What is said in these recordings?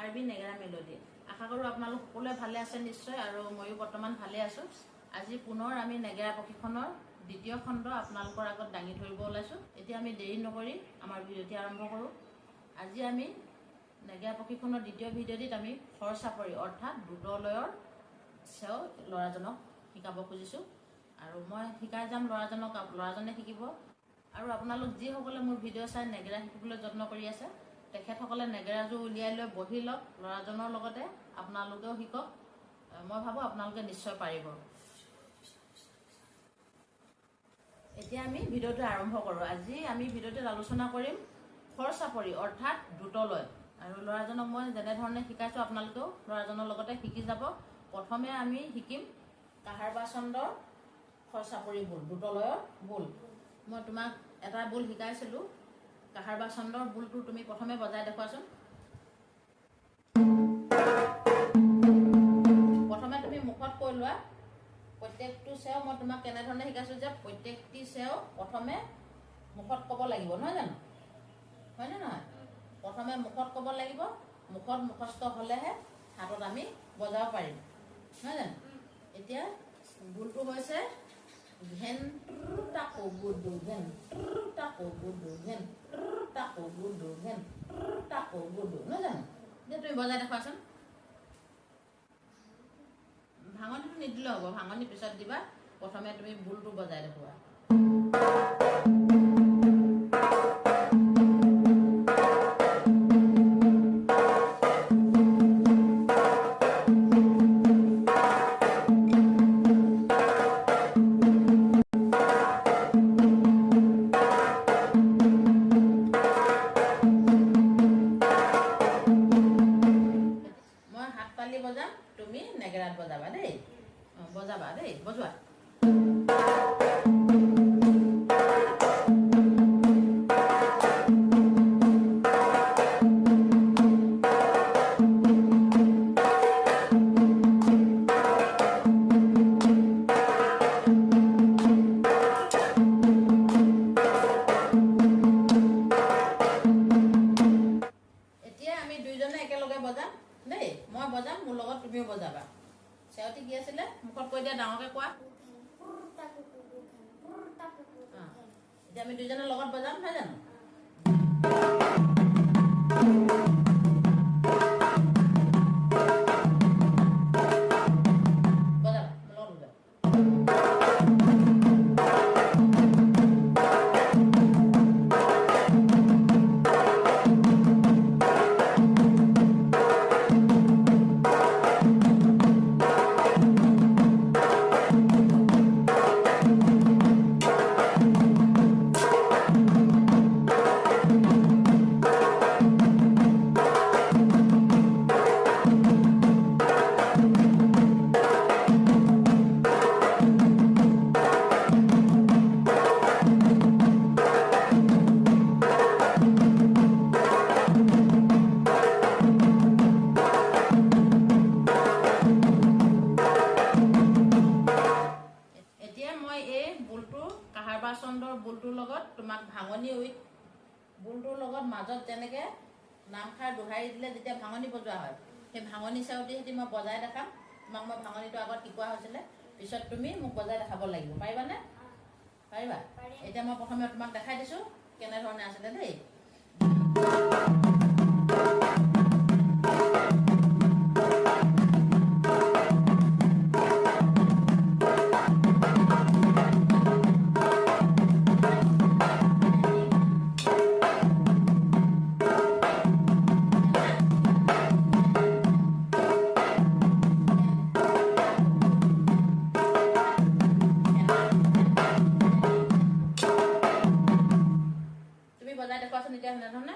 RB নেগেৰা melody. আশা কৰোঁ আপোনালোক সকলোৱে ভালে আছে নিশ্চয়, আৰু ময়ো বৰ্তমান ভালে আছোঁ। আজি পুনৰ আমি নেগেৰা প্ৰশিক্ষণৰ দ্বিতীয় খণ্ড আপোনালোকৰ আগত দাঙি ধৰিব ওলাইছোঁ। এতিয়া আমি দেৰি নকৰি আমাৰ ভিডিঅ'টি আৰম্ভ কৰোঁ। আজি আমি নেগেৰা প্ৰশিক্ষণৰ দ্বিতীয় ভিডিঅ'টিত আমি খৰ চাপৰি অৰ্থাৎ দ্ৰুতলয়ৰ চেও ল'ৰাজনক শিকাব খুজিছোঁ, আৰু মই শিকাই যাম ল'ৰাজনক, ল'ৰাজনে শিকিব। আৰু আপোনালোক যিসকলে মোৰ ভিডিঅ' চাই নেগেৰা শিকিবলৈ যত্ন কৰি আছে, তেখেতসকলে নেগেৰাযোৰ উলিয়াই লৈ বহি লওক, ল'ৰাজনৰ লগতে আপোনালোকেও শিকক। মই ভাবোঁ আপোনালোকে নিশ্চয় পাৰিব। এতিয়া আমি ভিডিঅ'টো আৰম্ভ কৰোঁ। আজি আমি ভিডিঅ'টোত আলোচনা কৰিম খৰ চাপৰি অৰ্থাৎ দ্ৰুতলয়, আৰু ল'ৰাজনক মই যেনেধৰণে শিকাইছোঁ আপোনালোকেও ল'ৰাজনৰ লগতে শিকি যাব। প্ৰথমে আমি শিকিম কাহাৰবা চন্দৰ খৰ চাপৰি বোল, দ্ৰুতলয়ৰ বোল। মই তোমাক এটা বোল শিকাইছিলোঁ, কাহাৰবা চন্দৰ বোলটো তুমি প্ৰথমে বজাই দেখুৱাচোন। প্ৰথমে তুমি মুখত কৈ লোৱা প্ৰত্যেকটো চেও। মই তোমাক কেনেধৰণে শিকাইছোঁ যে প্ৰত্যেকটি চেও প্ৰথমে মুখত ক'ব লাগিব, নহয় জানো? হয়নে নহয়? প্ৰথমে মুখত ক'ব লাগিব, মুখত মুখস্থ হ'লেহে হাতত আমি বজাব পাৰিম, নহয় জানো? এতিয়া বোলটো হৈছে ঘেন তাকো গুডু ঘেন তাকো গুডু ঘেন তাকো গুডু ঘেন তাকো গুডু, নহয় জানো? এতিয়া তুমি বজাই দেখুৱাচোন। ভাঙনিটো নিদিলেও হ'ব, ভাঙনি পিছত দিবা। প্ৰথমে তুমি বোলটো বজাই দেখুওৱা। মই হাত তালি বজাম, তুমি নেগেৰাত বজাবা দেই। বজাবা দেই, বজোৱা। এতিয়া আমি দুইজনে একেলগে বজাম দেই। মই বজাম, মোৰ লগত তুমিও বজাবা। চেওটি কি আছিলে? মুখত কৈ দিয়া, ডাঙৰকে কোৱা। এতিয়া আমি দুইজনে লগত বজাম, নহয় জানো? বজাবা, মোৰ লগত বজাবা। এতিয়া মই এই বোলটো কাহাৰবা চন্দৰ বোলটোৰ লগত তোমাক ভাঙনি উইথ বোলটোৰ লগত মাজত যেনেকৈ নামষাৰ দোহাৰি দিলে যেতিয়া ভাঙনি বজোৱা হয়, সেই ভাঙনি চেওটি সৈতে মই বজাই দেখাম। তোমাক মই ভাঙনিটো আগত শিকোৱা হৈছিলে, পিছত তুমি মোক বজাই দেখাব লাগিব। পাৰিবানে? পাৰিবা? এতিয়া মই প্ৰথমে তোমাক দেখাই দিছোঁ কেনেধৰণে আছিলে দেই। তুমি বজাই দেখুৱাচোন এতিয়া সেনেধৰণে।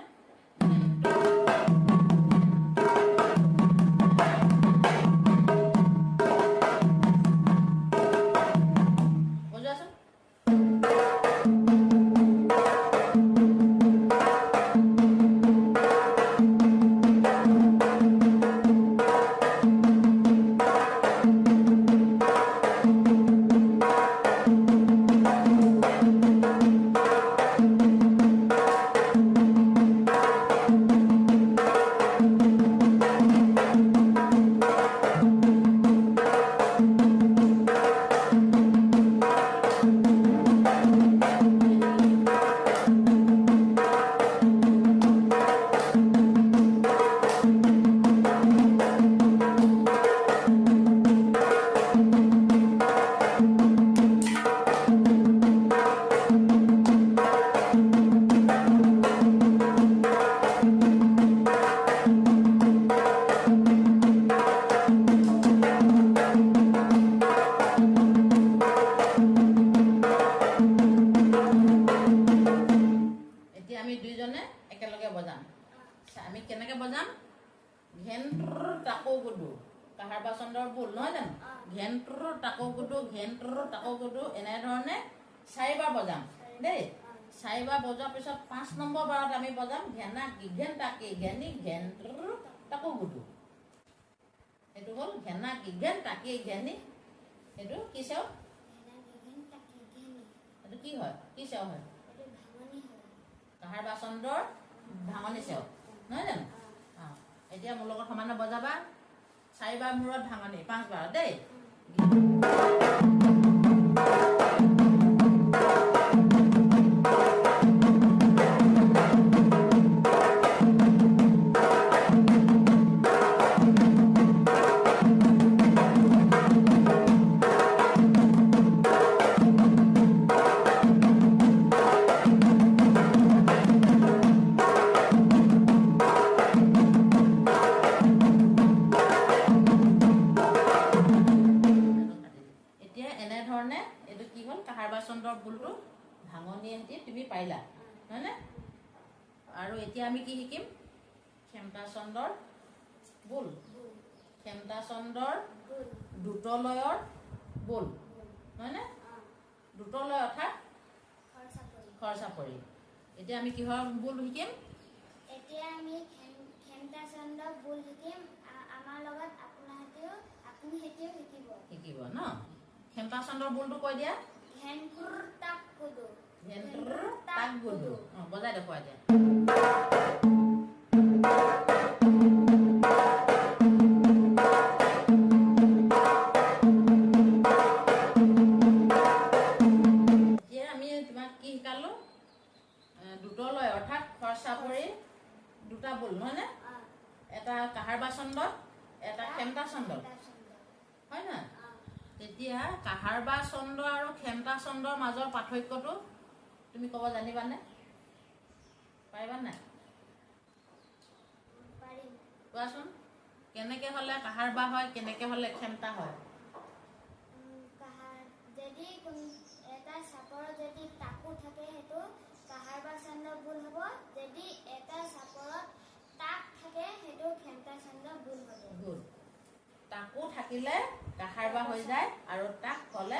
ঘেনটুৰ তাকো গুডু ঘেনটুৰ তাকো গুডু এনেধৰণে 4বাৰ বজাম দেই 4বাৰ বজোৱাৰ পিছত 5 নম্বৰ বাৰত আমি বজাম ঘেনা গিঘেন তাকি ঘেনি ঘেনটুৰ তাকো গুডু এইটো হ'ল ঘেনা গিঘেন তাকি ঘেনি এইটো কি চেও এইটো কি হয় কি চেও হয় কাহাৰ বাচন্দৰ ভাঙনি চেও নহয় জানো এতিয়া মোৰ লগত সমানে বজাবা 4বাৰ মূৰত ভাঙনি 5বাৰ দেই এইটো কি হ'ল কাহাৰ বাচন্দৰ বুলটো ভাঙনি হেতি তুমি পাইলা হয়নে আৰু এতিয়া আমি কি শিকিম খেমটা চন্দৰ বুল খেমটা চন্দৰ দুটলয়ৰ বুল হয়নে দুটলয় অৰ্থাৎ খৰচাপৰি এতিয়া আমি কিহৰ বুল শিকিম এতিয়া আমি খেমটা চন্দৰ বুল শিকিম আমাৰ লগত আপুনি হেতিও শিকিব ন খেমটা চন্দৰ বুলটো কৈ দিয়া ঘেনটুৰ তাক গুডু ঘেনটুৰ তাক গুডু বজাই দেখুৱাই দিয়া এতিয়া আমি তোমাক কি শিকালো দুটলয় অৰ্থাৎ খৰচাপৰি দুটা বুল নহয়নে এটা কাহাৰ বাচন্দত এটা খেমটা চন্দত হয় নহয় তেতিয়া কাহাৰ বা চন্দ আৰু খেমটা চন্দৰ মাজৰ পাৰ্থক্যটো তুমি ক'ব জানিবানে পাৰিবা নাই কোৱাচোন কেনেকৈ হ'লে কাহাৰ বা হয় কেনেকৈ হ'লে খেমটা হয় যদি এটা চাপৰত যদি টাকু থাকে সেইটো কাহাৰ বা চন্দৰ বুল হ'ব যদি এটা চাপৰত টাক থাকে সেইটো খেমটা চন্দৰ বুল হ'ব টাকু থাকিলে কাহাৰ বা হৈ যায় আৰু টাক হ'লে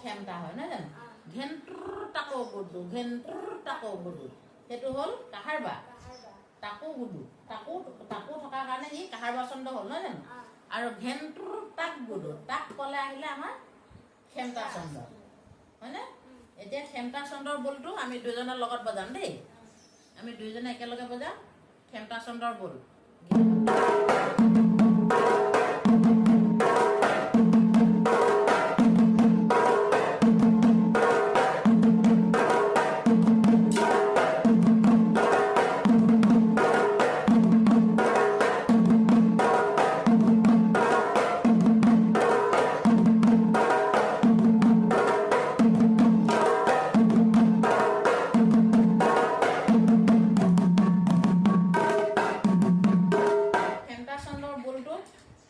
খেমটা হয় নহয় জানো ঘেনটুৰ টাকো গুডু ঘেনটুৰ টাকো গুডু সেইটো হ'ল কাহাৰ বা টাকো গুডু টাকু থকাৰ কাৰণে ই কাহাৰ বা চন্দ হ'ল নহয় জানো আৰু ঘেনটুৰ টাক গুডু টাক ক'লে আহিলে আমাৰ খেমটা চন্দ হয়নে এতিয়া খেমটা চন্দৰ বুলটো আমি দুজনৰ লগত বজাম দেই আমি দুইজনে একেলগে বজাম খেমটা চন্দৰ বুল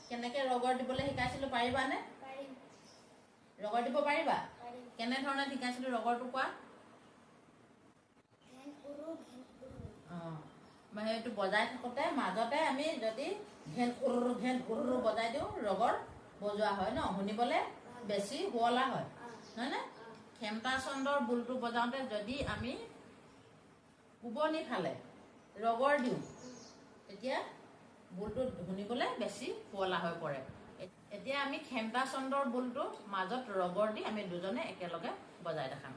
কেনেকৈ ৰগৰ দিবলৈ শিকাইছিলোঁ পাৰিবানে ৰগৰ দিব পাৰিবা কেনেধৰণে শিকাইছিলোঁ ৰগৰটো কোৱা সেইটো বজাই থাকোঁতে মাজতে আমি যদি ঘেন উৰু বজাই দিওঁ ৰগৰ বজোৱা হয় ন শুনিবলৈ বেছি শুৱলা হয় নহয়নে খেমটা চন্দৰ বুলটো বজাওঁতে যদি আমি কোবনি ফালে ৰগৰ দিওঁ তেতিয়া বুলটো শুনিবলৈ বেছি শুৱলা হৈ পৰে এতিয়া আমি খেমটা চন্দৰ বুলটো মাজত ৰগৰ দি আমি দুজনে একেলগে বজাই দেখাম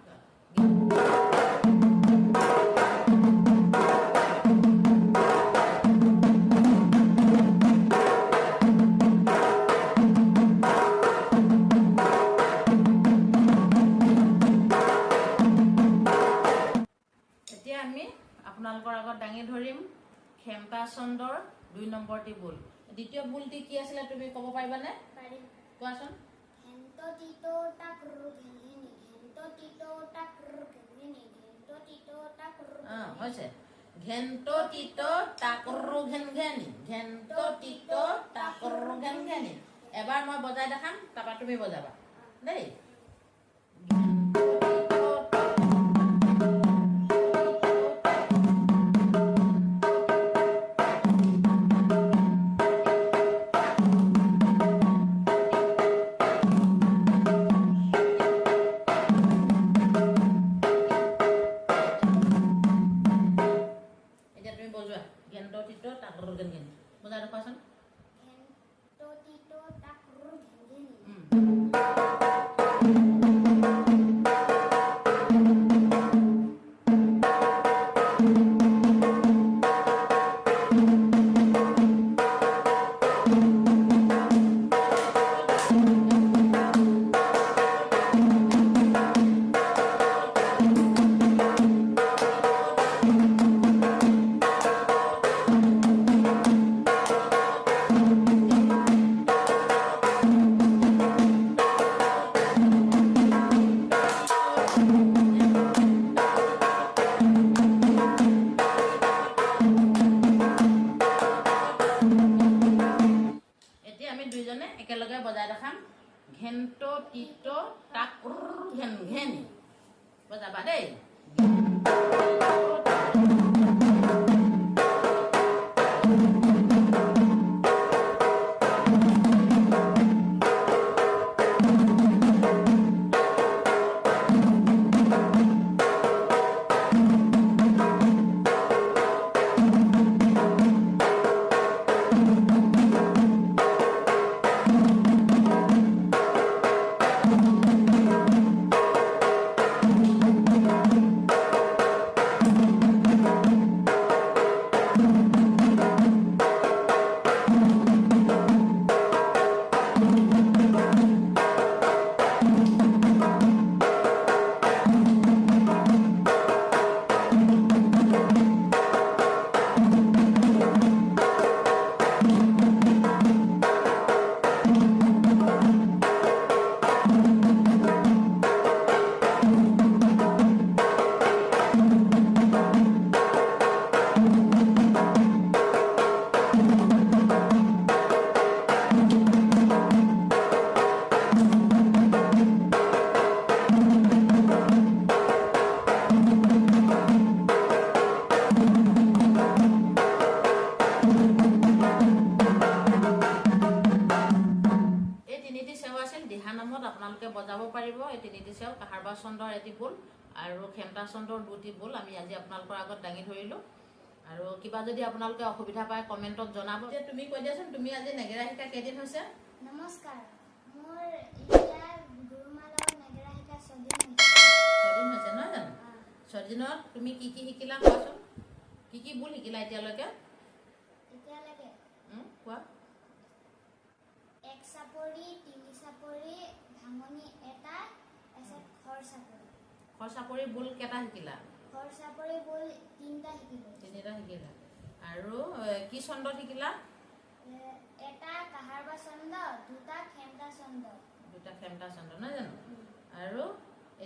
এতিয়া আমি আপোনালোকৰ আগত দাঙি ধৰিম খেমটা চন্দৰ 2 নম্বৰটি বুল দ্বিতীয় বুলটি কি আছিলে তুমি ক'ব পাৰিবানে কোৱাচোন ঘেনটো টিটো টাক ৰু ঘেনঘেনি ঘেনটো টিটো টাক ৰু ঘেনঘেনি ঘেনটো টিটো টাক ৰু হৈছে ঘেনটো টিটো টাক ৰু ঘেনঘেনি ঘেনটো টিটো টাক ৰু ঘেনঘেনি এবাৰ মই বজাই দেখাম তাৰপৰা তুমি বজাবা দেই ঘেণ্ট তিত তাক ঘেন ঘেনি বজাবা দেই। দিহানামত আপোনালোকে বজাব পাৰিব। এই তিনিটি চেও কাহাৰবা চন্দৰ এটি বোল আৰু খেমটা চন্দৰ দুটি বোল আমি আজি আপোনালোকৰ আগত দাঙি ধৰিলোঁ। আৰু কিবা যদি আপোনালোকে অসুবিধা পায় কমেণ্টত জনাব। তুমি কৈ দিয়াচোন, তুমি আজি নেগেৰা শিকা কেইদিন হৈছে? নমস্কাৰ, মোৰ এতিয়া গুৰুমাৰ লগত নেগেৰা শিকা 6 দিন হৈছে নহয় জানো? 6 দিনত তুমি কি কি শিকিলা কোৱাচোন? কি কি বোল শিকিলা এতিয়ালৈকে? কোৱা। 1 চাপৰি, 3 চাপৰি, ভাঙনি এটা, তাৰপিছত খৰ চাপৰি। খৰ চাপৰি বোল কেইটা শিকিলা? খৰ চাপৰি বোল 3টা শিকিলোঁ। 3টা শিকিলা। আৰু কি চন্দত শিকিলা? এটা কাহাৰবা চন্দ, 2টা খেমটা চন্দ। 2টা খেমটা চন্দ নহয় জানো? আৰু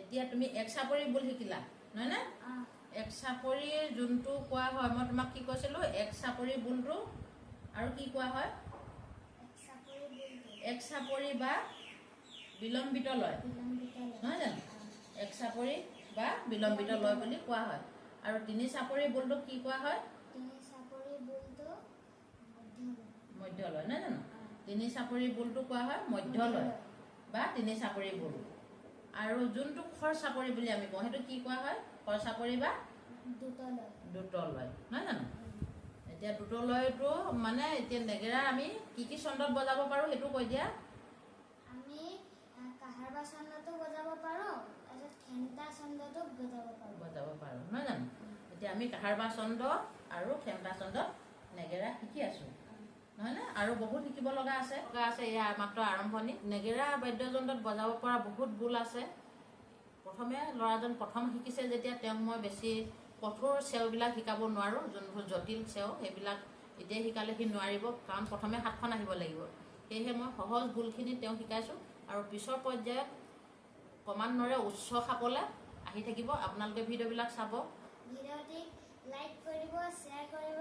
এতিয়া তুমি 1 চাপৰি বোল শিকিলা নহয় নে? 1 চাপৰিৰ যোনটো কোৱা হয়, মই তোমাক কি কৈছিলোঁ, 1 চাপৰি বোলটো আৰু কি কোৱা হয়? 1 চাপৰি বা বিলম্বিত লয় নহয় জানো? 1 চাপৰি বা বিলম্বিত লয় বুলি কোৱা হয়। আৰু 3 চাপৰি বোলটো কি কোৱা হয়? 3 চাপৰি বোলটো মধ্য লয় নহয় জানো? 3 চাপৰি বোলটো কোৱা হয় মধ্য লয় বা 3 চাপৰি বোল। আৰু যোনটো খৰ চাপৰি বুলি আমি কওঁ সেইটো কি কোৱা হয়? খৰ চাপৰি বা দ্ৰুত লয় নহয় জানো? এতিয়া দ্ৰুত লয়টো মানে এতিয়া নেগেৰা আমি কি কি চন্দত বজাব পাৰোঁ সেইটো কৈ দিয়া। আমি কাহাৰবা চন্দটো বজাব পাৰোঁ, তাৰপিছত খেমটা চন্দটো বজাব পাৰোঁ নহয় জানো? এতিয়া আমি কাহাৰবা চন্দ আৰু খেমটা চন্দত নেগেৰা শিকি আছোঁ নহয়নে? আৰু বহুত শিকিব লগা আছে। এয়া মাত্ৰ আৰম্ভণি। নেগেৰা বাদ্যযন্ত্ৰত বজাব পৰা বহুত বোল আছে। প্ৰথমে ল'ৰাজন প্ৰথম শিকিছে যেতিয়া তেওঁক মই বেছি কঠোৰ চেওবিলাক শিকাব নোৱাৰোঁ। যোনবোৰ জটিল চেও সেইবিলাক এতিয়া শিকালে সি নোৱাৰিব, কাৰণ প্ৰথমে হাতখন আহিব লাগিব। সেয়েহে মই সহজ বোলখিনি তেওঁক শিকাইছোঁ। আৰু পিছৰ পৰ্যায়ত ক্ৰমান্বয়ে উচ্চ খাপলৈ আহি থাকিব। আপোনালোকে ভিডিঅ'বিলাক চাব। ভিডিঅ'টি লাইক কৰিব, শ্বেয়াৰ কৰিব,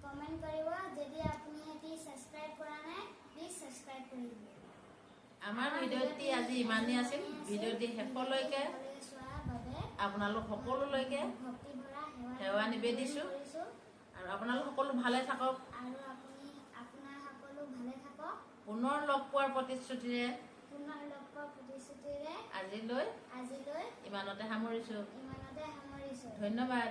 কমেণ্ট কৰিব। যদি আপুনি এটি ছাবস্ক্ৰাইব কৰা নাই, প্লিজ ছাবস্ক্ৰাইব কৰি দিব। আমাৰ ভিডিঅ'টি আজি ইমানেই আছিল। ভিডিঅ'টি শেষলৈকে আপোনালোক সকলোলৈকে সেৱা নিবেদিছোঁ। আৰু আপোনালোক সকলো ভালে থাকক। পুনৰ লগ পোৱাৰ প্ৰতিশ্ৰুতিৰে আজিলৈ ইমানতে সামৰিছোঁ। ধন্যবাদ।